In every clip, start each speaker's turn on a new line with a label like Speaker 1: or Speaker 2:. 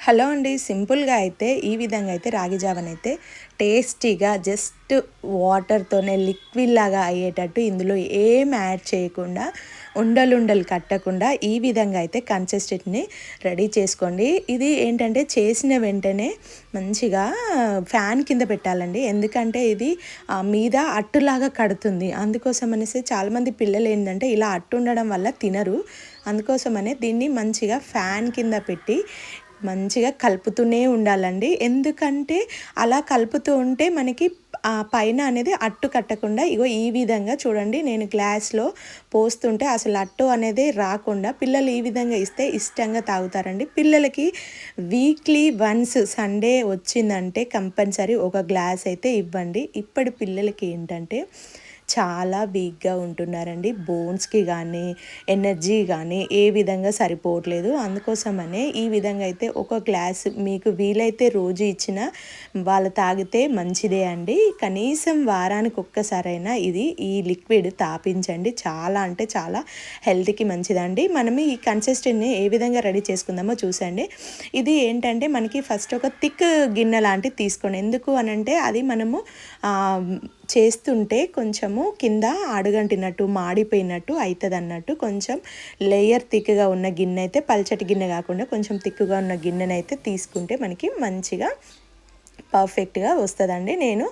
Speaker 1: Hello అండి. సింపుల్గా అయితే ఈ విధంగా అయితే రాగి జావనైతే టేస్టీగా జస్ట్ వాటర్తోనే లిక్విడ్ లాగా అయ్యేటట్టు ఇందులో ఏం యాడ్ చేయకుండా ఉండలుండలు కట్టకుండా ఈ విధంగా అయితే కన్సిస్టెంట్ని రెడీ చేసుకోండి. ఇది ఏంటంటే చేసిన వెంటనే మంచిగా ఫ్యాన్ కింద పెట్టాలండి. ఎందుకంటే ఇది మీద అట్టులాగా కడుతుంది. అందుకోసం అనేసి చాలామంది పిల్లలు ఏంటంటే ఇలా అట్టు ఉండడం వల్ల తినరు. అందుకోసమనే దీన్ని మంచిగా ఫ్యాన్ కింద పెట్టి మంచిగా కలుపుతూనే ఉండాలండి. ఎందుకంటే అలా కలుపుతూ ఉంటే మనకి పైన అనేది అట్టు కట్టకుండా ఇగో ఈ విధంగా చూడండి, నేను గ్లాస్లో పోస్తుంటే అసలు అట్టు అనేది రాకుండా పిల్లలు ఈ విధంగా ఇస్తే ఇష్టంగా తాగుతారండి. పిల్లలకి వీక్లీ వన్స్ సండే వచ్చిందంటే కంపల్సరీ ఒక గ్లాస్ అయితే ఇవ్వండి. ఇప్పటి పిల్లలకి ఏంటంటే చాలా వీక్గా ఉంటున్నారండి. బోన్స్కి కానీ ఎనర్జీ కానీ ఏ విధంగా సరిపోవట్లేదు. అందుకోసమనే ఈ విధంగా అయితే ఒక గ్లాస్ మీకు వీలైతే రోజు ఇచ్చినా వాళ్ళు తాగితే మంచిదే అండి. కనీసం వారానికి ఒక్కసారైనా ఈ లిక్విడ్ తాపించండి. చాలా అంటే చాలా హెల్త్కి మంచిదండి. మనం ఈ కన్సిస్టెంట్ని ఏ విధంగా రెడీ చేసుకుందామో చూసండి. ఇది ఏంటంటే మనకి ఫస్ట్ ఒక థిక్ గిన్నె లాంటిది తీసుకోండి. ఎందుకు అనంటే అది మనము చేస్తుంటే కొంచెము కింద అడుగంటినట్టు మాడిపోయినట్టు అవుతుంది అన్నట్టు. కొంచెం లేయర్ థిక్గా ఉన్న గిన్నె అయితే, పల్చటి గిన్నె కాకుండా కొంచెం థిక్గా ఉన్న గిన్నెనైతే తీసుకుంటే మనకి మంచిగా పర్ఫెక్ట్గా వస్తుందండి. నేను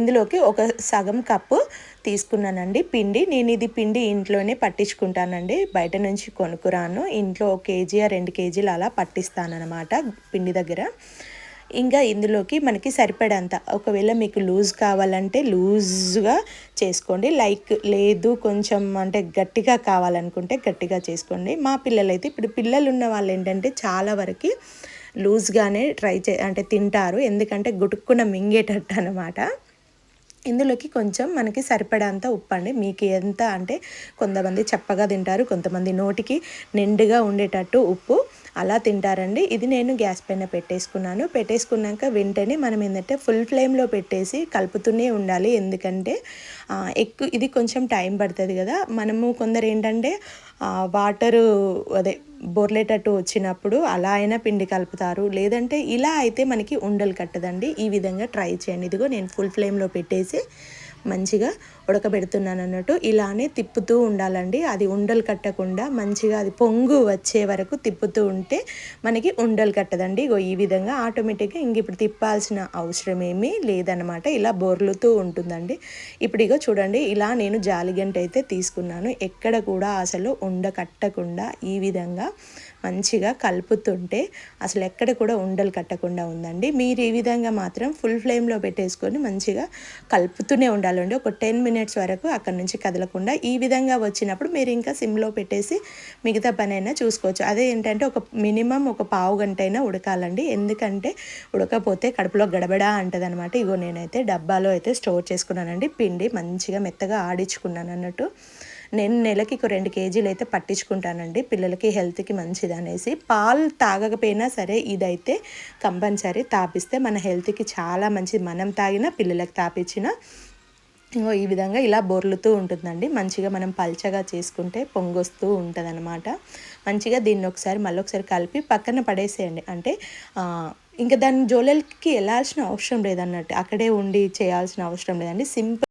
Speaker 1: ఇందులోకి ఒక సగం కప్పు తీసుకున్నానండి పిండి. నేను ఇది పిండి ఇంట్లోనే పట్టించుకుంటానండి, బయట నుంచి కొనుక్కురాను. ఇంట్లో 1 కేజీ 2 కేజీలు అలా పట్టిస్తానన్నమాట పిండి దగ్గర. ఇంకా ఇందులోకి మనకి సరిపడంత, ఒకవేళ మీకు లూజ్ కావాలంటే లూజ్గా చేసుకోండి, లేదు కొంచెం అంటే గట్టిగా కావాలనుకుంటే గట్టిగా చేసుకోండి. మా పిల్లలైతే ఇప్పుడు పిల్లలు ఉన్న వాళ్ళు ఏంటంటే చాలా వరకు లూజ్గానే అంటే తింటారు, ఎందుకంటే గుటుక్కున మింగేటట్టు అనమాట. ఇందులోకి కొంచెం మనకి సరిపడంత ఉప్పు అండి. మీకు ఎంత అంటే కొంతమంది చప్పగా తింటారు, కొంతమంది నోటికి నిండుగా ఉండేటట్టు ఉప్పు అలా తింటారండి. ఇది నేను గ్యాస్ పైన పెట్టేసుకున్నాక వెంటనే మనం ఏంటంటే ఫుల్ ఫ్లేమ్లో పెట్టేసి కలుపుతూనే ఉండాలి. ఎందుకంటే ఇది కొంచెం టైం పడుతుంది కదా. మనము కొందరు ఏంటంటే వాటరు బొర్లేటట్టు వచ్చినప్పుడు అలా అయినా పిండి కలుపుతారు, లేదంటే ఇలా అయితే మనకి ఉండలు కట్టదండి. ఈ విధంగా ట్రై చేయండి. ఇదిగో నేను ఫుల్ ఫ్లేమ్లో పెట్టేసి మంచిగా ఉడకబెడుతున్నాను అన్నట్టు. ఇలానే తిప్పుతూ ఉండాలండి, అది ఉండలు కట్టకుండా మంచిగా అది పొంగు వచ్చే వరకు తిప్పుతూ ఉంటే మనకి ఉండలు కట్టదండి. ఈ విధంగా ఆటోమేటిక్గా ఇప్పుడు తిప్పాల్సిన అవసరం ఏమీ లేదనమాట. ఇలా బొర్లుతూ ఉంటుందండి. ఇప్పుడు చూడండి, ఇలా నేను జాలిగంట అయితే తీసుకున్నాను. ఎక్కడ కూడా అసలు ఉండ కట్టకుండా ఈ విధంగా మంచిగా కలుపుతుంటే అసలు ఎక్కడ కూడా ఉండలు కట్టకుండా ఉందండి. మీరు ఈ విధంగా మాత్రం ఫుల్ ఫ్లేమ్లో పెట్టేసుకొని మంచిగా కలుపుతూనే ఉండాలండి, ఒక 10 మినిట్స్ వరకు అక్కడ నుంచి కదలకుండా. ఈ విధంగా వచ్చినప్పుడు మీరు ఇంకా సిమ్లో పెట్టేసి మిగతా పని అయినా చూసుకోవచ్చు. అదే ఏంటంటే మినిమం ఒక పావు గంట అయినా ఉడకాలండి, ఎందుకంటే ఉడకపోతే కడుపులో గడబడా అంటది అనమాట. నేనైతే డబ్బాలో అయితే స్టోర్ చేసుకున్నానండి. పిండి మంచిగా మెత్తగా ఆడించుకున్నాను అన్నట్టు. నేను నెలకి 2 కేజీలు అయితే పట్టించుకుంటానండి, పిల్లలకి హెల్త్కి మంచిది అనేసి. పాలు తాగకపోయినా సరే ఇదైతే కంపల్సరీ తాపిస్తే మన హెల్త్కి చాలా మంచిది. మనం తాగినా పిల్లలకి తాపించిన ఈ విధంగా ఇలా బొర్లుతూ ఉంటుందండి. మంచిగా మనం పల్చగా చేసుకుంటే పొంగొస్తూ ఉంటుంది అనమాట. మంచిగా దీన్ని మళ్ళొకసారి కలిపి పక్కన పడేసేయండి. అంటే ఇంకా దాని జోలెలకి వెళ్ళాల్సిన అవసరం లేదన్నట్టు, అక్కడే ఉండి చేయాల్సిన అవసరం లేదండి. సింపుల్